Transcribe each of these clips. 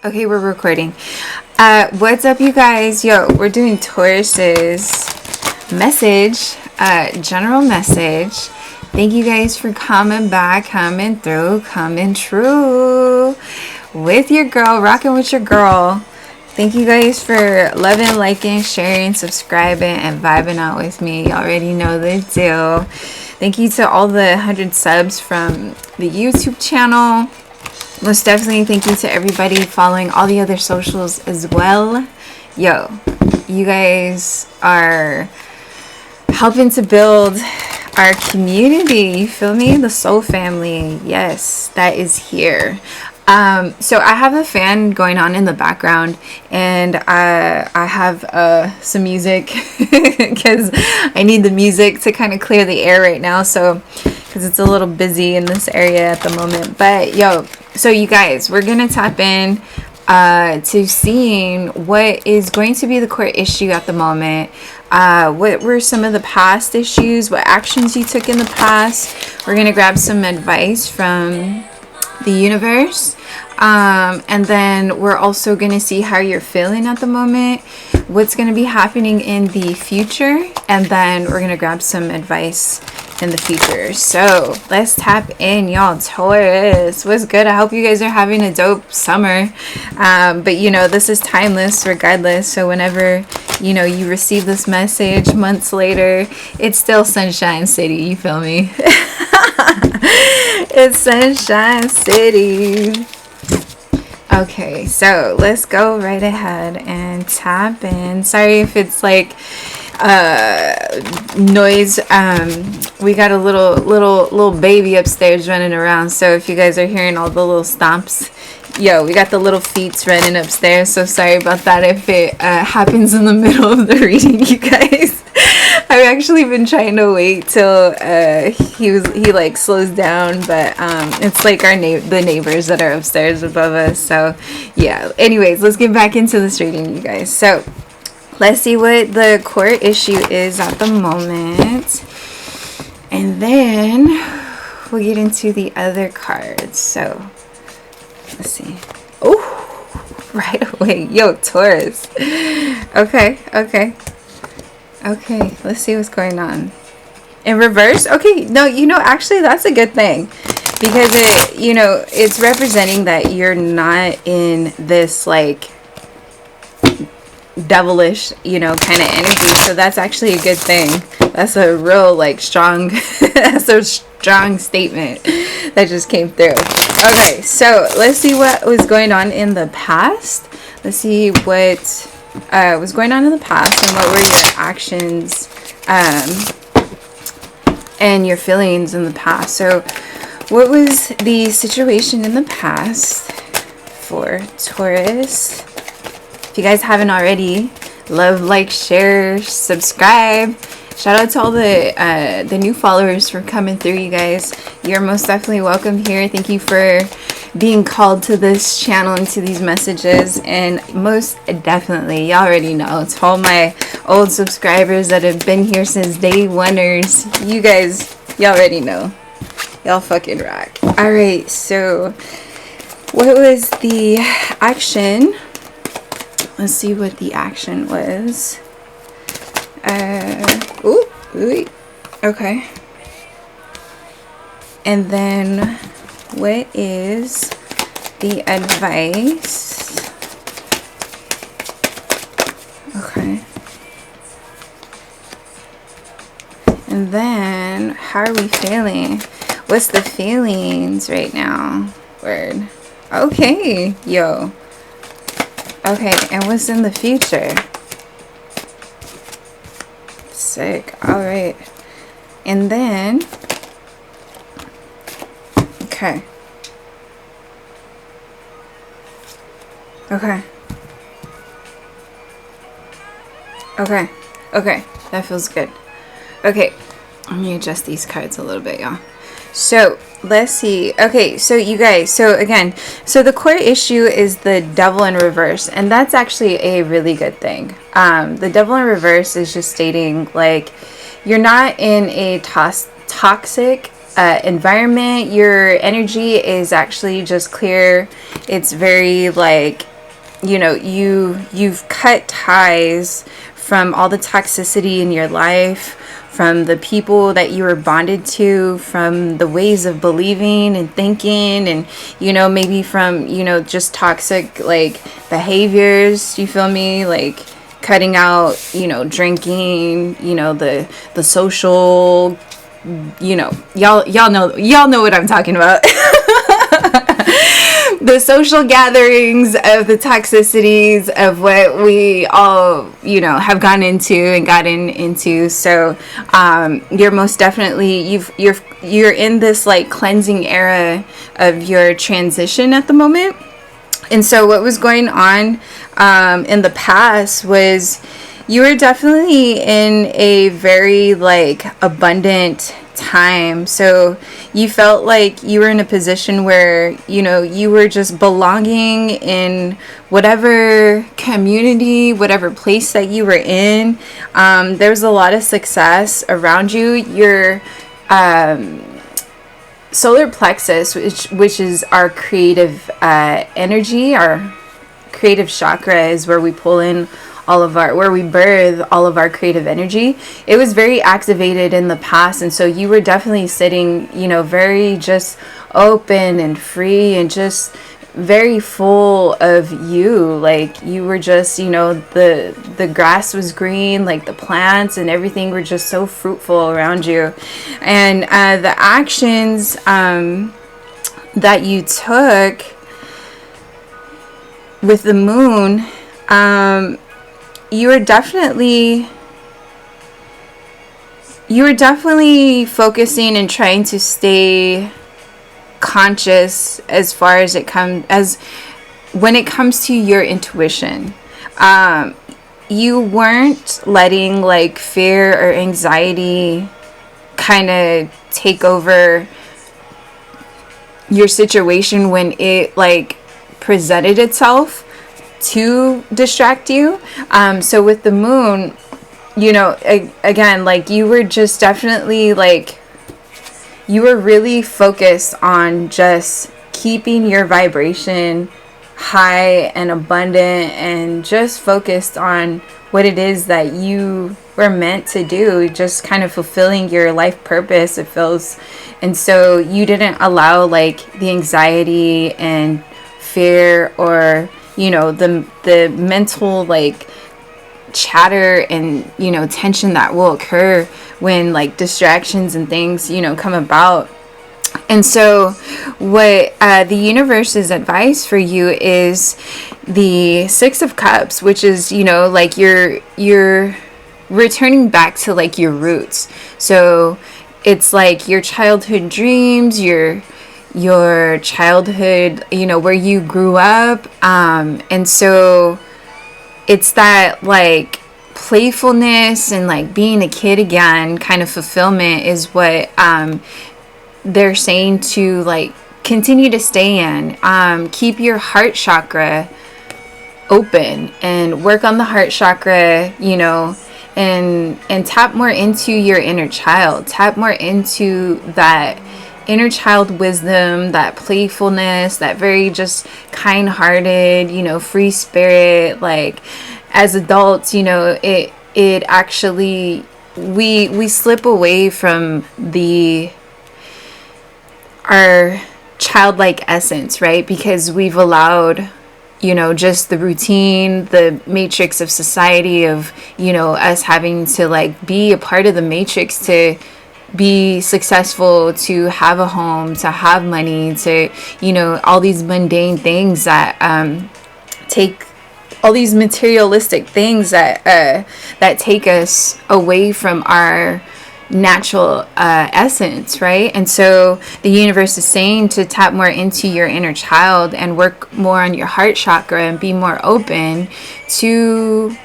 Okay, we're recording. What's up, you guys? Yo, we're doing Taurus's message, general message. Thank you guys for coming back, coming through, coming true with your girl, rocking with your girl. Thank you guys for loving, liking, sharing, subscribing, and vibing out with me. You already know the deal. Thank you to all the 100 subs from the YouTube channel. Most definitely thank you to everybody following all the other socials as well. Yo, you guys are helping to build our community. You feel me? The soul family. Yes, that is here. So I have a fan going on in the background, and I have some music because I need the music to kind of clear the air right now. So because it's a little busy in this area at the moment. But yo, so you guys, we're gonna tap in to seeing what is going to be the core issue at the moment. What were some of the past issues? What actions you took in the past? We're gonna grab some advice from the universe, and then we're also going to see how you're feeling at the moment, what's going to be happening in the future, and then we're going to grab some advice in the future. So let's tap in, y'all. Taurus, what's good? I hope you guys are having a dope summer, but you know, this is timeless regardless. So whenever you receive this message months later, it's still Sunshine City. You feel me? It's Sunshine City. Okay, so let's go right ahead and tap in. Sorry if it's like noise. We got a little baby upstairs running around, so if you guys are hearing all the little stomps, yo, we got the little feet running upstairs. So sorry about that if it happens in the middle of the reading, you guys. I've actually been trying to wait till he like slows down, but it's like the neighbors that are upstairs above us. So yeah, anyways, let's get back into this reading, you guys. So let's see what the core issue is at the moment, and then we'll get into the other cards. So let's see. Oh, right away. Yo, Taurus. Okay, let's see what's going on. In reverse? Okay, no, actually that's a good thing, because it's representing that you're not in this like devilish, kind of energy. So that's actually a good thing. That's a real like strong that's a strong statement that just came through. Okay, so let's see what was going on in the past. Let's see what was going on in the past, and what were your actions and your feelings in the past. So what was the situation in the past for Taurus? If you guys haven't already, love, like, share, subscribe. Shout out to all the new followers for coming through, you guys. You're most definitely welcome here. Thank you for being called to this channel and to these messages. And most definitely, you already know, to all my old subscribers that have been here since day oneers, you guys, you already know. Y'all fucking rock. Alright, so what was the action? Let's see what the action was. Okay. And then what is the advice? Okay. And then how are we feeling? What's the feelings right now? Word. Okay, yo. Okay, and what's in the future? Sick. All right. And then, okay. That feels good. Okay, let me adjust these cards a little bit, y'all. So let's see. Okay, so you guys, so again, so the core issue is the devil in reverse, and that's actually a really good thing. The devil in reverse is just stating like you're not in a toxic environment. Your energy is actually just clear. It's very like you've cut ties from all the toxicity in your life, from the people that you were bonded to, from the ways of believing and thinking, and maybe from just toxic like behaviors, you feel me, like cutting out drinking, the social, y'all know what I'm talking about. The social gatherings of the toxicities of what we all have gone into and gotten into. So you're most definitely you're in this like cleansing era of your transition at the moment. And so what was going on in the past was you were definitely in a very like abundant time. So you felt like you were in a position where you were just belonging in whatever community, whatever place that you were in. There was a lot of success around you. Your solar plexus, which is our creative energy, our creative chakra, is where we pull in where we birth all of our creative energy. It was very activated in the past, and so you were definitely sitting very just open and free and just very full of you. Like you were just the grass was green, like the plants and everything were just so fruitful around you. And the actions that you took with the moon, you were definitely focusing and trying to stay conscious as far as when it comes to your intuition. You weren't letting like fear or anxiety kind of take over your situation when it like presented itself to distract you. So with the moon, again, like you were just definitely like you were really focused on just keeping your vibration high and abundant, and just focused on what it is that you were meant to do, just kind of fulfilling your life purpose, it feels. And so you didn't allow like the anxiety and fear or the mental like chatter and tension that will occur when like distractions and things come about. And so what the universe's advice for you is the Six of Cups, which is like you're returning back to like your roots. So it's like your childhood dreams, your childhood, where you grew up. And so it's that like playfulness and like being a kid again kind of fulfillment is what they're saying to like continue to stay in. Keep your heart chakra open and work on the heart chakra, and tap more into your inner child. Tap more into that inner child wisdom, that playfulness, that very just kind-hearted, free spirit. Like as adults, it actually we slip away from our childlike essence, right? Because we've allowed just the routine, the matrix of society of us having to like be a part of the matrix to be successful, to have a home, to have money, to all these mundane things that take all these materialistic things that take us away from our natural essence, right? And so the universe is saying to tap more into your inner child and work more on your heart chakra and be more open to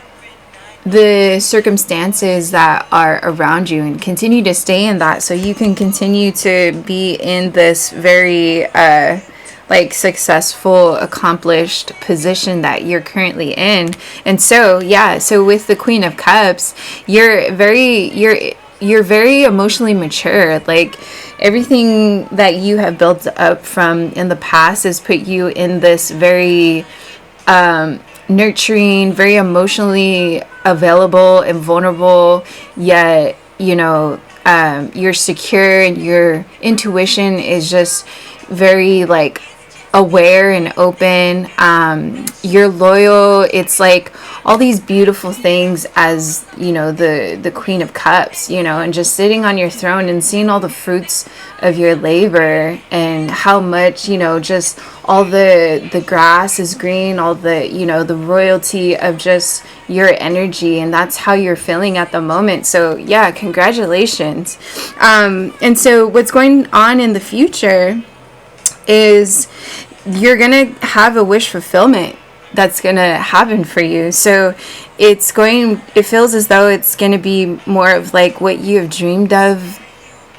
the circumstances that are around you, and continue to stay in that so you can continue to be in this very like successful, accomplished position that you're currently in. And so so with the Queen of Cups, you're very emotionally mature. Like everything that you have built up from in the past has put you in this very nurturing, very emotionally available and vulnerable, yet, you're secure, and your intuition is just very like aware and open. You're loyal. It's like all these beautiful things as, the Queen of Cups, and just sitting on your throne and seeing all the fruits of your labor, and how much, just all the grass is green, all the, the royalty of just your energy, and that's how you're feeling at the moment. So yeah, congratulations. And so what's going on in the future is you're gonna have a wish fulfillment that's gonna happen for you. So it feels as though it's gonna be more of like what you have dreamed of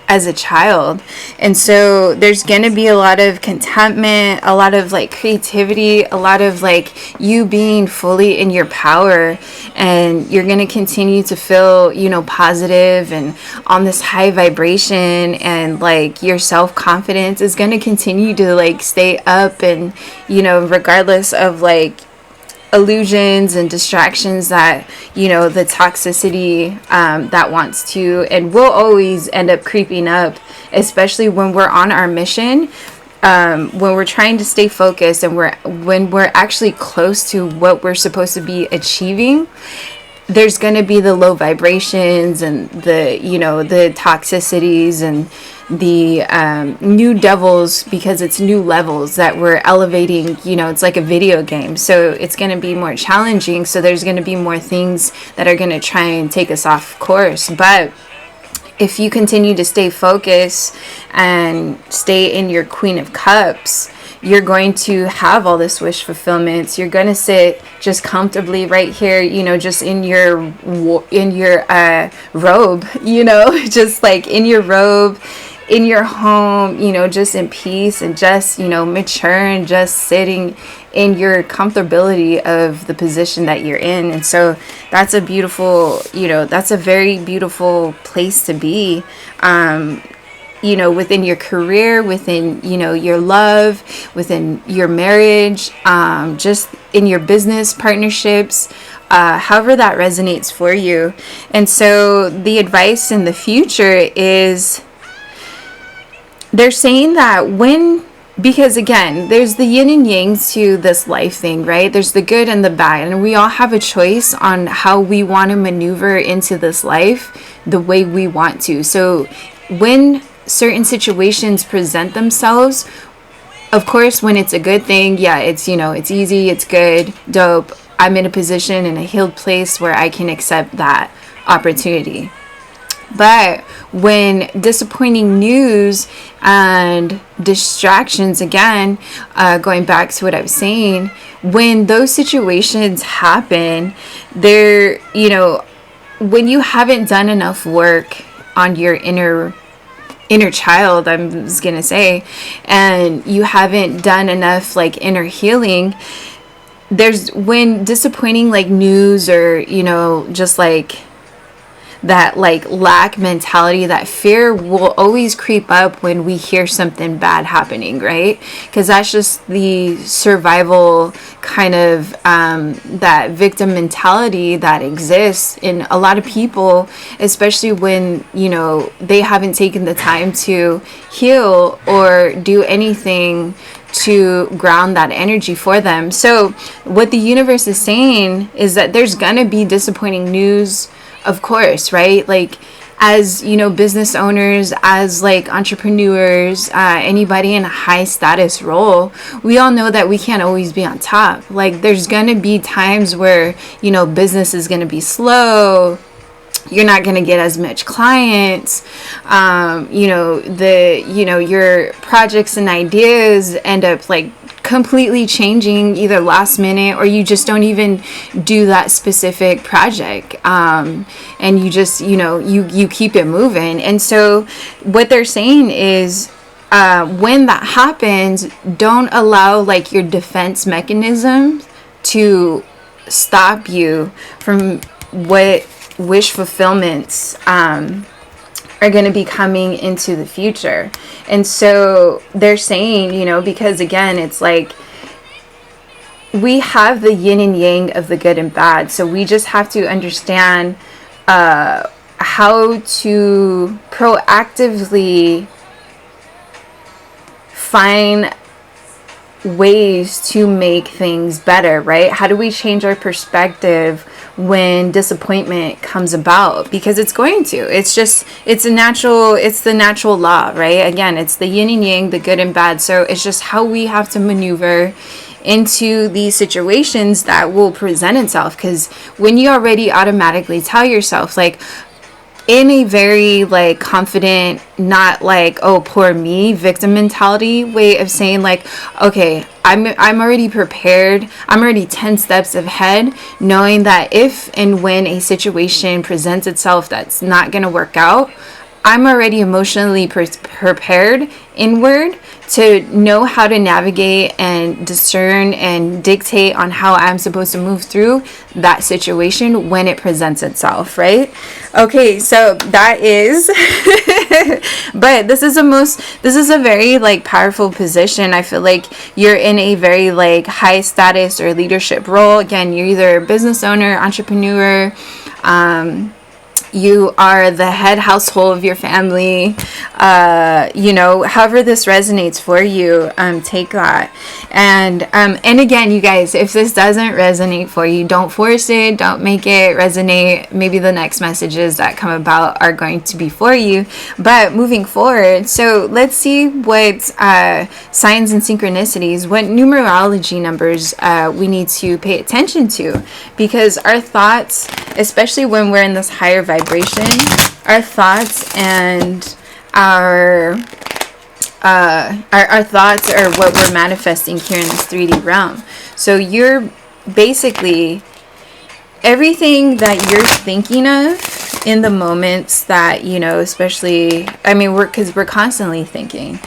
as a child. And so there's going to be a lot of contentment, a lot of like creativity, a lot of like you being fully in your power, and you're going to continue to feel, positive and on this high vibration, and like your self-confidence is going to continue to like stay up, and regardless of like illusions and distractions that the toxicity that wants to and will always end up creeping up, especially when we're on our mission, when we're trying to stay focused, and when we're actually close to what we're supposed to be achieving. There's going to be the low vibrations and the the toxicities and the new devils, because it's new levels that we're elevating. It's like a video game, so it's going to be more challenging. So there's going to be more things that are going to try and take us off course. But if you continue to stay focused and stay in your Queen of Cups, you're going to have all this wish fulfillment. You're going to sit just comfortably right here, just in your robe, just like in your robe, in your home, just in peace, and just, mature, and just sitting in your comfortability of the position that you're in. And so that's a beautiful, that's a very beautiful place to be. Within your career, within, your love, within your marriage, just in your business partnerships, however that resonates for you. And so the advice in the future is, they're saying that because again, there's the yin and yang to this life thing, right? There's the good and the bad, and we all have a choice on how we want to maneuver into this life the way we want to. So when certain situations present themselves, of course, when it's a good thing, yeah, it's, it's easy, it's good, dope. I'm in a position, in a healed place where I can accept that opportunity. But when disappointing news and distractions, again, going back to what I was saying, when those situations happen, when you haven't done enough work on your inner child, I was gonna say, and you haven't done enough like inner healing, when disappointing like news, or just like that like lack mentality, that fear will always creep up when we hear something bad happening, right? Because that's just the survival kind of that victim mentality that exists in a lot of people, especially when they haven't taken the time to heal or do anything to ground that energy for them. So what the universe is saying is that there's gonna be disappointing news, of course, right? Like, as business owners, as like entrepreneurs, anybody in a high status role, we all know that we can't always be on top. Like, there's gonna be times where business is gonna be slow. You're not going to get as much clients. Your projects and ideas end up like completely changing either last minute, or you just don't even do that specific project. And you just, you keep it moving. And so what they're saying is, when that happens, don't allow like your defense mechanisms to stop you from what wish fulfillments are going to be coming into the future. And so they're saying, because again, it's like we have the yin and yang of the good and bad. So we just have to understand how to proactively find ways to make things better, right? How do we change our perspective when disappointment comes about? Because it's going to. It's the natural law, right? Again, it's the yin and yang, the good and bad. So it's just how we have to maneuver into these situations that will present itself. Because when you already automatically tell yourself, like, in a very like confident, not like, oh, poor me, victim mentality way of saying, like, okay, I'm already prepared, I'm already 10 steps ahead, knowing that if and when a situation presents itself that's not going to work out, I'm already emotionally prepared inward to know how to navigate and discern and dictate on how I'm supposed to move through that situation when it presents itself, right? Okay, so that is but this is a very like powerful position. I feel like you're in a very like high status or leadership role. Again, you're either a business owner, entrepreneur, you are the head household of your family, however this resonates for you, take that. And again, you guys, if this doesn't resonate for you, don't force it, don't make it resonate. Maybe the next messages that come about are going to be for you. But moving forward, so let's see what signs and synchronicities, what numerology numbers we need to pay attention to, because our thoughts, especially when we're in this higher vibration, our thoughts and our thoughts are what we're manifesting here in this 3D realm. So you're basically, everything that you're thinking of in the moments that, especially, we're constantly thinking.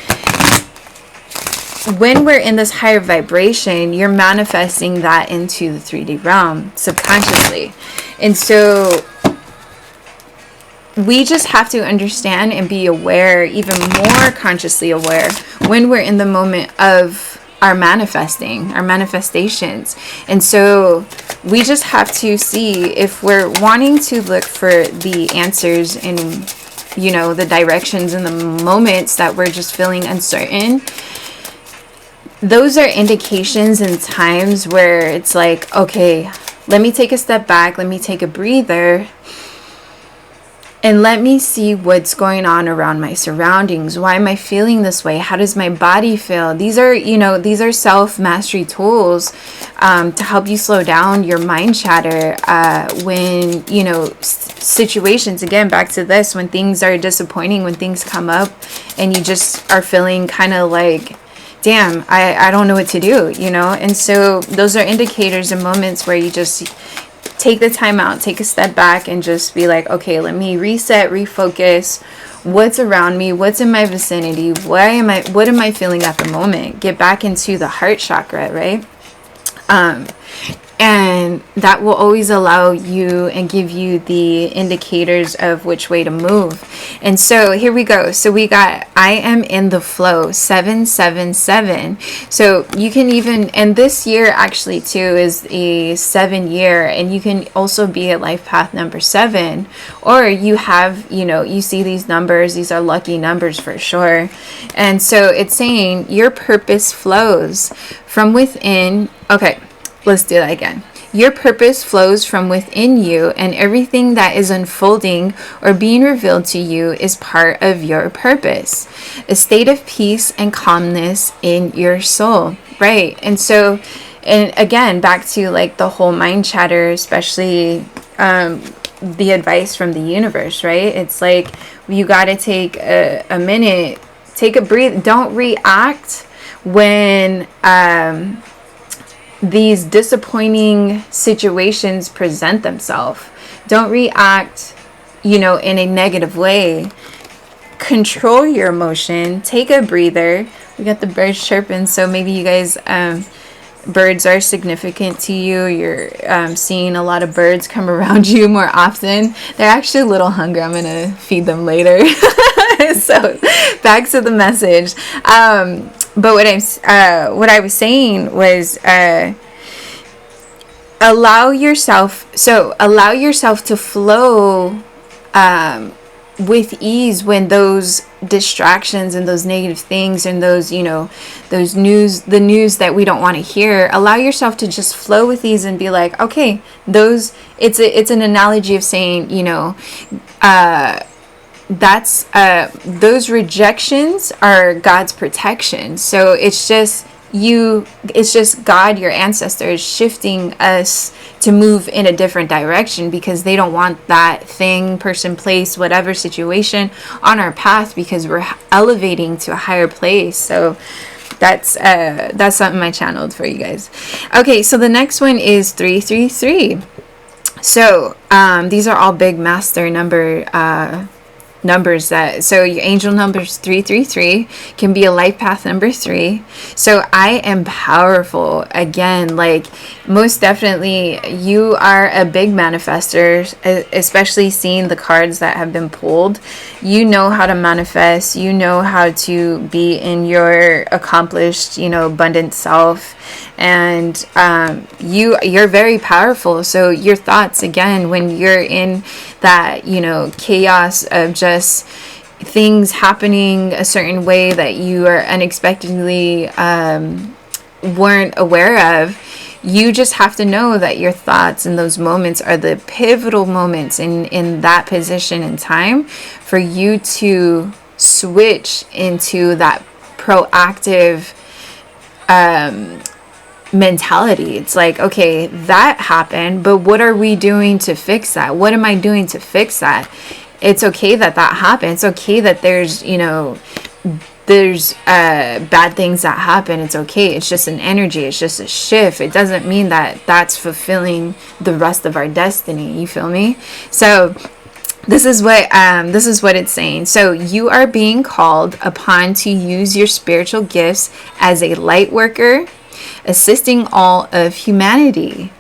When we're in this higher vibration, you're manifesting that into the 3D realm subconsciously. And so we just have to understand and be aware, even more consciously aware, when we're in the moment of our manifestations. And so we just have to see if we're wanting to look for the answers in, the directions and the moments that we're just feeling uncertain. Those are indications and times where it's like, okay, let me take a step back, let me take a breather, and let me see what's going on around my surroundings. Why am I feeling this way? How does my body feel? These are self-mastery tools to help you slow down your mind chatter when, situations, again, back to this, when things are disappointing, when things come up and you just are feeling kind of like, damn, I don't know what to do, And so those are indicators and moments where you just take the time out, take a step back, and just be like, okay, let me reset, refocus. What's around me? What's in my vicinity? What am I feeling at the moment? Get back into the heart chakra, right? And that will always allow you and give you the indicators of which way to move. And so here we go. So we got, I am in the flow, 777. So you can even, and this year actually too is a 7 year, and you can also be at life path number 7, or you have, you see these numbers, these are lucky numbers for sure. And so it's saying your purpose flows from within. Okay. Let's do that again. Your purpose flows from within you, and everything that is unfolding or being revealed to you is part of your purpose. A state of peace and calmness in your soul, right? And so, and again, back to like the whole mind chatter, especially the advice from the universe, right? It's like you got to take a minute, take a breathe. Don't react when these disappointing situations present themselves. Don't react, in a negative way. Control your emotion. Take a breather. We got the birds chirping, so maybe you guys, birds are significant to you. You're seeing a lot of birds come around you more often. They're actually a little hungry. I'm gonna feed them later. So back to the message. But what I was saying was, allow yourself to flow with ease when those distractions and those negative things and those, the news that we don't want to hear. Allow yourself to just flow with ease and be like, okay, it's an analogy of saying, that's those rejections are God's protection. So it's just God, your ancestors, shifting us to move in a different direction, because they don't want that thing, person, place, whatever situation on our path, because we're elevating to a higher place. So that's something I channeled for you guys. Okay, so the next one is 333. So these are all big master numbers so your angel numbers 333 can be a life path number 3. So I am powerful. Again, like, most definitely you are a big manifester, especially seeing the cards that have been pulled. You know how to manifest, you know how to be in your accomplished, abundant self, and you're very powerful. So your thoughts, again, when you're in that chaos of just things happening a certain way that you are unexpectedly weren't aware of, you just have to know that your thoughts in those moments are the pivotal moments in that position in time for you to switch into that proactive mentality. It's like, okay, that happened, but what are we doing to fix that? What am I doing to fix that? It's okay that happened. It's okay that there's bad things that happen. It's okay. It's just an energy. It's just a shift. It doesn't mean that that's fulfilling the rest of our destiny. You feel me? So this is what it's saying. So you are being called upon to use your spiritual gifts as a light worker, assisting all of humanity.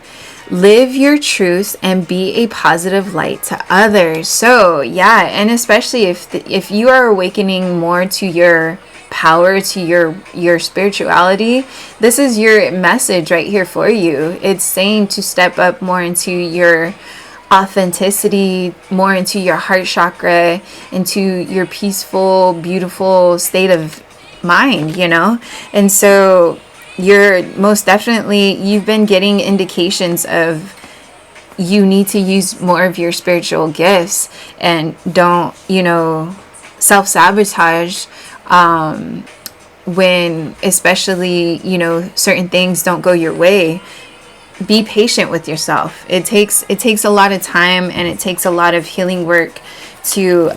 Live your truth and be a positive light to others. So yeah, and especially if you are awakening more to your power, to your spirituality, this is your message right here for you. It's saying to step up more into your authenticity, more into your heart chakra, into your peaceful, beautiful state of mind, and so you're most definitely, you've been getting indications of you need to use more of your spiritual gifts, and don't, self-sabotage when, especially, certain things don't go your way. Be patient with yourself. It takes a lot of time, and it takes a lot of healing work to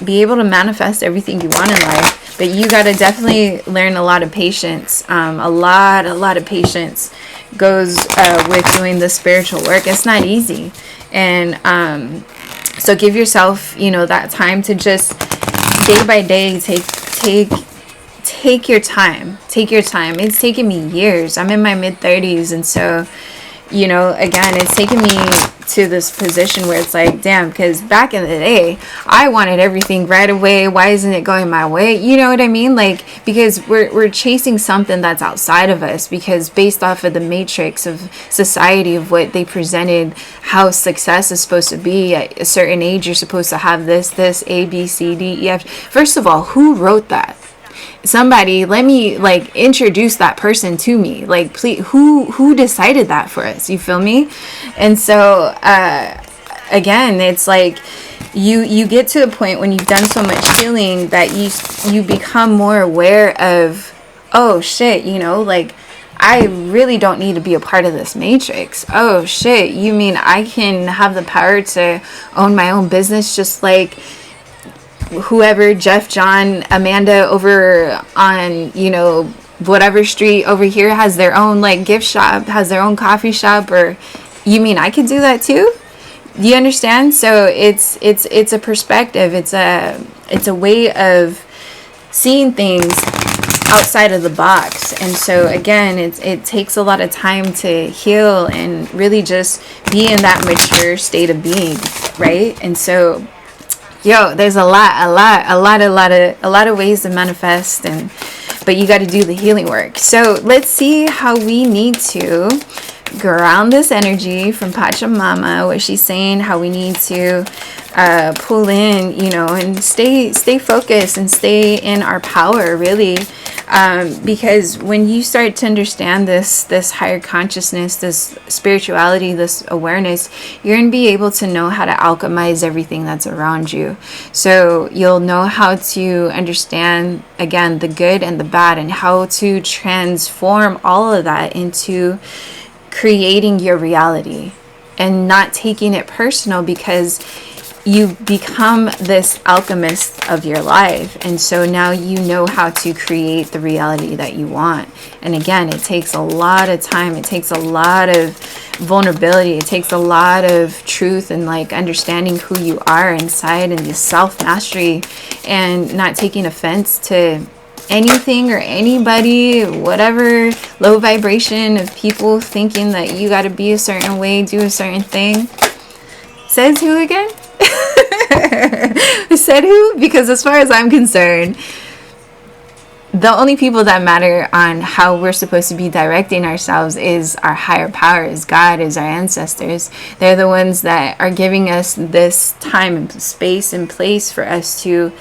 be able to manifest everything you want in life. But you got to definitely learn a lot of patience. A lot of patience goes with doing the spiritual work. It's not easy. And so give yourself, that time to just day by day take your time. Take your time. It's taken me years. I'm in my mid-30s, and so again, it's taken me to this position where it's like, damn, because back in the day, I wanted everything right away. Why isn't it going my way? You know what I mean? Like, because we're chasing something that's outside of us, because based off of the matrix of society, of what they presented, how success is supposed to be. At a certain age, you're supposed to have this, A, B, C, D, E, F. First of all, who wrote that? Somebody, let me introduce that person to me. Like, please, who decided that for us? You feel me? And so again, it's like you get to a point when you've done so much healing that you become more aware of, oh shit, I really don't need to be a part of this matrix. Oh shit, you mean I can have the power to own my own business, just like whoever, Jeff, John, Amanda over on, whatever street over here has their own gift shop, has their own coffee shop, or you mean I could do that too? Do you understand? So it's a perspective. It's a way of seeing things outside of the box. And so again, it takes a lot of time to heal and really just be in that mature state of being, right? And so there's a lot of ways to manifest, but you got to do the healing work. So let's see how we need to ground this energy from Pachamama, what she's saying, how we need to pull in, and stay focused and stay in our power, really. Because when you start to understand this higher consciousness, this spirituality, this awareness, you're going to be able to know how to alchemize everything that's around you. So you'll know how to understand, again, the good and the bad, and how to transform all of that into creating your reality and not taking it personal, because you become this alchemist of your life. And so now you know how to create the reality that you want. And again, it takes a lot of time. It takes a lot of vulnerability. It takes a lot of truth and like understanding who you are inside, and the self-mastery, and not taking offense to anything or anybody, whatever low vibration of people thinking that you got to be a certain way, do a certain thing. Says who again? Said who? Because as far as I'm concerned, the only people that matter on how we're supposed to be directing ourselves is our higher power, is God, is our ancestors. They're the ones that are giving us this time and space and place for us to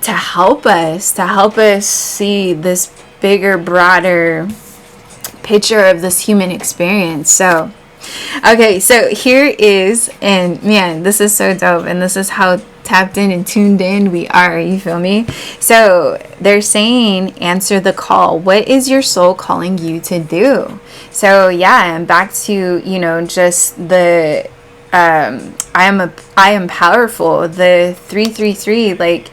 help us see this bigger, broader picture of this human experience. So okay, so here is, and man, this is so dope, and this is how tapped in and tuned in we are, you feel me? So they're saying, answer the call. What is your soul calling you to do? So yeah, and back to, just the I am powerful, the 333, like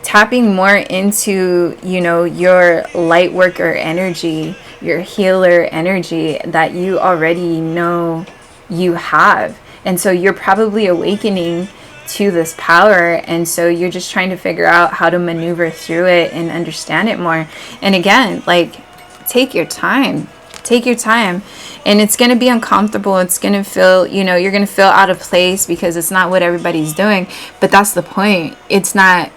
tapping more into, your light worker energy, your healer energy that you already know you have. And so you're probably awakening to this power, and so you're just trying to figure out how to maneuver through it and understand it more. And again, like, take your time, and it's going to be uncomfortable. It's going to feel, you're going to feel out of place because it's not what everybody's doing, but that's the point. It's not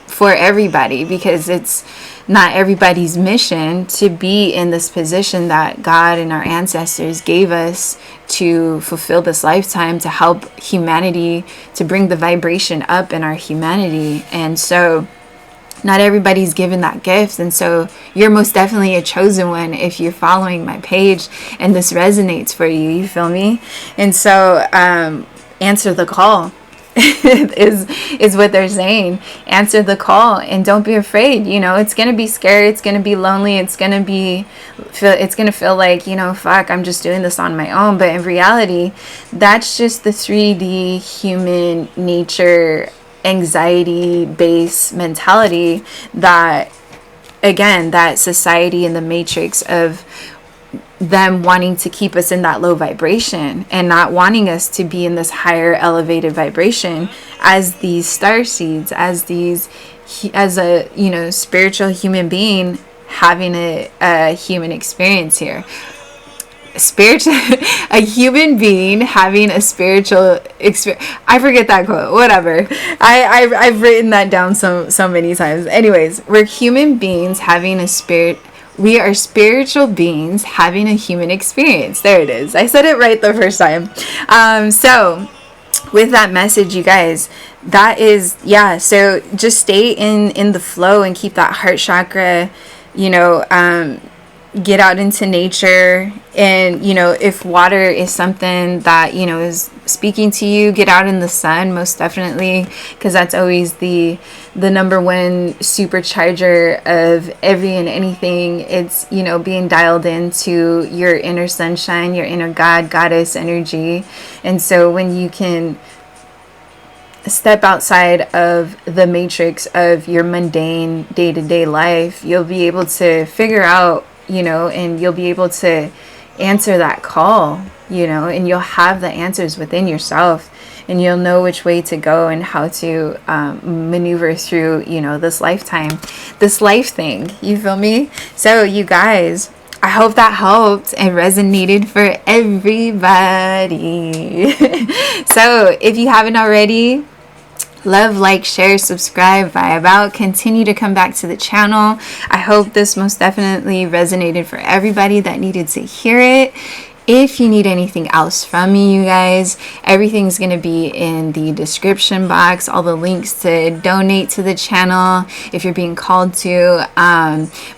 for everybody, because it's not everybody's mission to be in this position that God and our ancestors gave us to fulfill this lifetime, to help humanity, to bring the vibration up in our humanity. And so not everybody's given that gift. And so you're most definitely a chosen one if you're following my page and this resonates for you, you feel me? And so answer the call. is what they're saying. Answer the call and don't be afraid. It's gonna be scary, it's gonna be lonely, it's gonna feel like, fuck, I'm just doing this on my own. But in reality, that's just the 3D human nature, anxiety based mentality that, again, that society and the matrix of them wanting to keep us in that low vibration and not wanting us to be in this higher elevated vibration as these star seeds, as a spiritual human being having a human experience here. A human being having a spiritual experience. I forget that quote, whatever. I've written that down so many times. Anyways, we're human beings having a spirit. We are spiritual beings having a human experience. There it is. I said it right the first time. So with that message, you guys, that is, yeah. So just stay in the flow and keep that heart chakra, get out into nature. And, if water is something that, is speaking to you, get out in the sun, most definitely, because that's always the number one supercharger of every and anything. It's, being dialed into your inner sunshine, your inner goddess energy. And so when you can step outside of the matrix of your mundane day-to-day life, you'll be able to figure out, and you'll be able to answer that call, and you'll have the answers within yourself, and you'll know which way to go and how to maneuver through, this lifetime, this life thing, you feel me? So you guys, I hope that helped and resonated for everybody. So if you haven't already, Love, like, share, subscribe, vibe out. Continue to come back to the channel. I hope this most definitely resonated for everybody that needed to hear it. If you need anything else from me, you guys, everything's going to be in the description box. All the links to donate to the channel if you're being called to.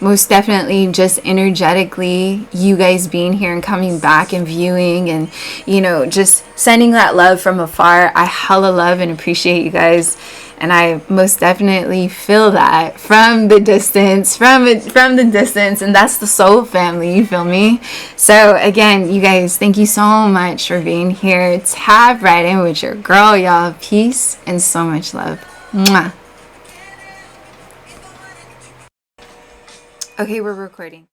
Most definitely just energetically, you guys being here and coming back and viewing and, you know, just sending that love from afar. I hella love and appreciate you guys. And I most definitely feel that from the distance, from the distance, and that's the soul family, you feel me? So again, you guys, thank you so much for being here. Tap right in with your girl, y'all. Peace and so much love. Mwah. Okay, we're recording.